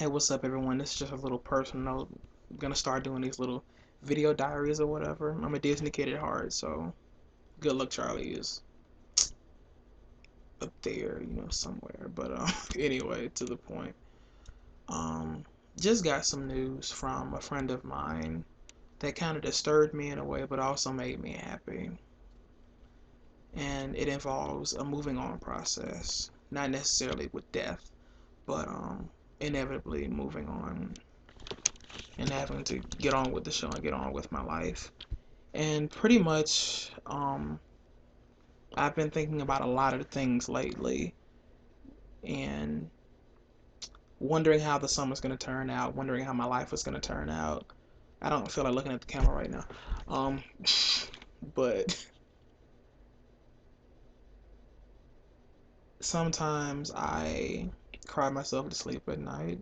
Hey, what's up, everyone? This is just a little personal note. I'm gonna start doing these little video diaries or whatever. I'm a Disney kid at heart, so good luck, Charlie is up there, somewhere. But anyway, to the point. Um, just got some news from a friend of mine that kind of disturbed me in a way, but also made me happy. And it involves a moving on process, not necessarily with death, but inevitably moving on and having to get on with the show and get on with my life. And pretty much, I've been thinking about a lot of things lately and wondering how the summer's going to turn out, wondering how my life is going to turn out. I don't feel like looking at the camera right now. Um, but sometimes I cry myself to sleep at night.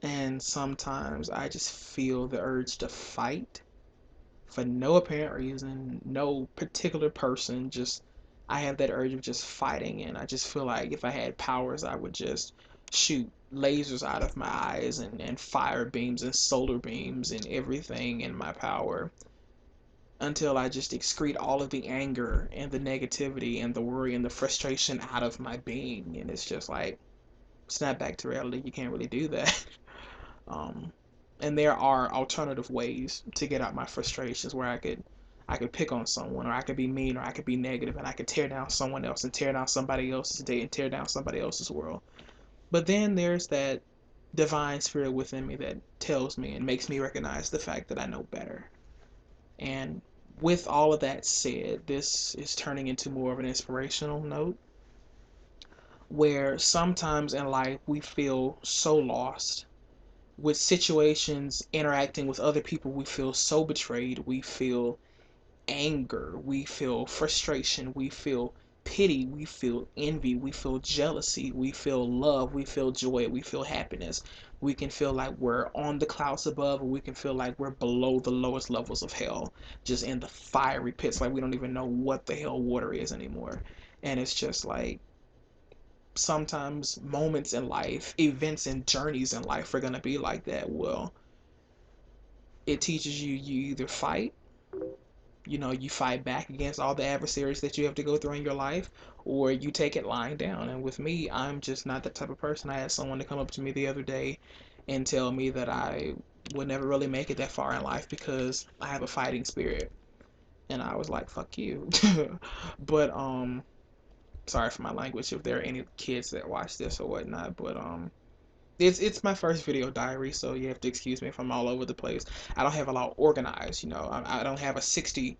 And sometimes I just feel the urge to fight for no apparent reason, no particular person, just I have that urge of just fighting, and I just feel like if I had powers, I would just shoot lasers out of my eyes and fire beams and solar beams and everything in my power until I just excrete all of the anger and the negativity and the worry and the frustration out of my being. And it's just like, snap back to reality, you can't really do that. Um, and there are alternative ways to get out my frustrations where I could pick on someone, or I could be mean, or I could be negative, and I could tear down someone else and tear down somebody else's day and tear down somebody else's world. But then there's that divine spirit within me that tells me and makes me recognize the fact that I know better. And with all of that said, this is turning into more of an inspirational note where sometimes in life we feel so lost with situations, interacting with other people. We feel so betrayed, we feel anger, we feel frustration, we feel pity, we feel envy, we feel jealousy, we feel love, we feel joy, we feel happiness. We can feel like we're on the clouds above, or we can feel like we're below the lowest levels of hell, just in the fiery pits, like we don't even know what the hell water is anymore. And it's just like, sometimes moments in life, events and journeys in life are going to be like that. Well, it teaches you either fight, you fight back against all the adversaries that you have to go through in your life, or you take it lying down. And with me, I'm just not that type of person. I had someone to come up to me the other day and tell me that I would never really make it that far in life because I have a fighting spirit. And I was like, fuck you. But sorry for my language if there are any kids that watch this or whatnot, but it's my first video diary, so you have to excuse me if I'm all over the place. I don't have a lot organized, I don't have a 60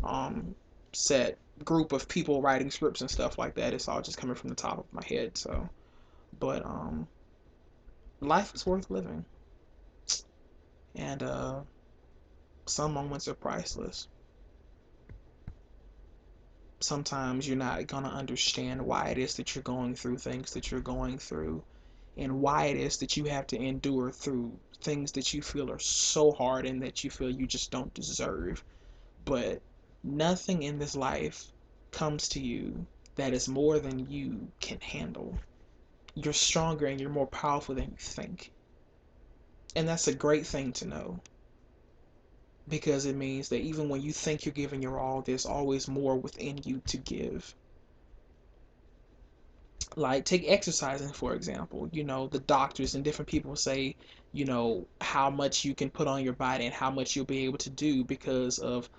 um set group of people writing scripts and stuff like that. It's all just coming from the top of my head. So, but life is worth living, and some moments are priceless. Sometimes you're not gonna understand why it is that you're going through things that you're going through, and why it is that you have to endure through things that you feel are so hard and that you feel you just don't deserve. But nothing in this life comes to you that is more than you can handle. You're stronger and you're more powerful than you think. And that's a great thing to know, because it means that even when you think you're giving your all, there's always more within you to give. Like, take exercising for example. The doctors and different people say, how much you can put on your body and how much you'll be able to do because of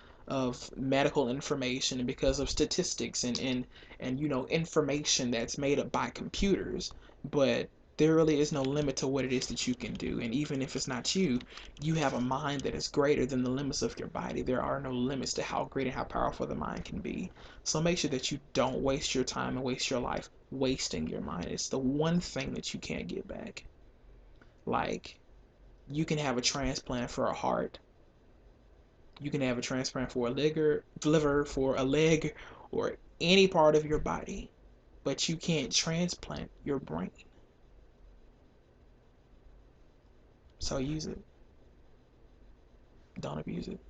medical information and because of statistics and information that's made up by computers. But there really is no limit to what it is that you can do. And even if it's not you, you have a mind that is greater than the limits of your body. There are no limits to how great and how powerful the mind can be. So make sure that you don't waste your time and waste your life wasting your mind. It's the one thing that you can't get back. Like, you can have a transplant for a heart, you can have a transplant for a liver, for a leg, or any part of your body, but you can't transplant your brain. So use it, don't abuse it.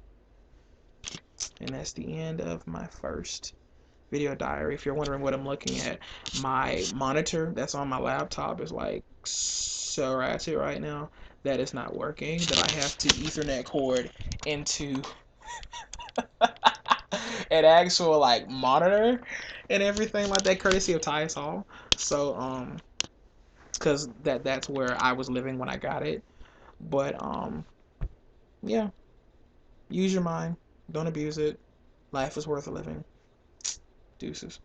And that's the end of my first video diary. If you're wondering what I'm looking at, my monitor that's on my laptop is like so ratchet right now that it's not working. That I have to Ethernet cord into an actual like monitor and everything like that, courtesy of Tyus Hall. So because that's where I was living when I got it. But yeah, use your mind, don't abuse it. Life is worth a living. Deuces.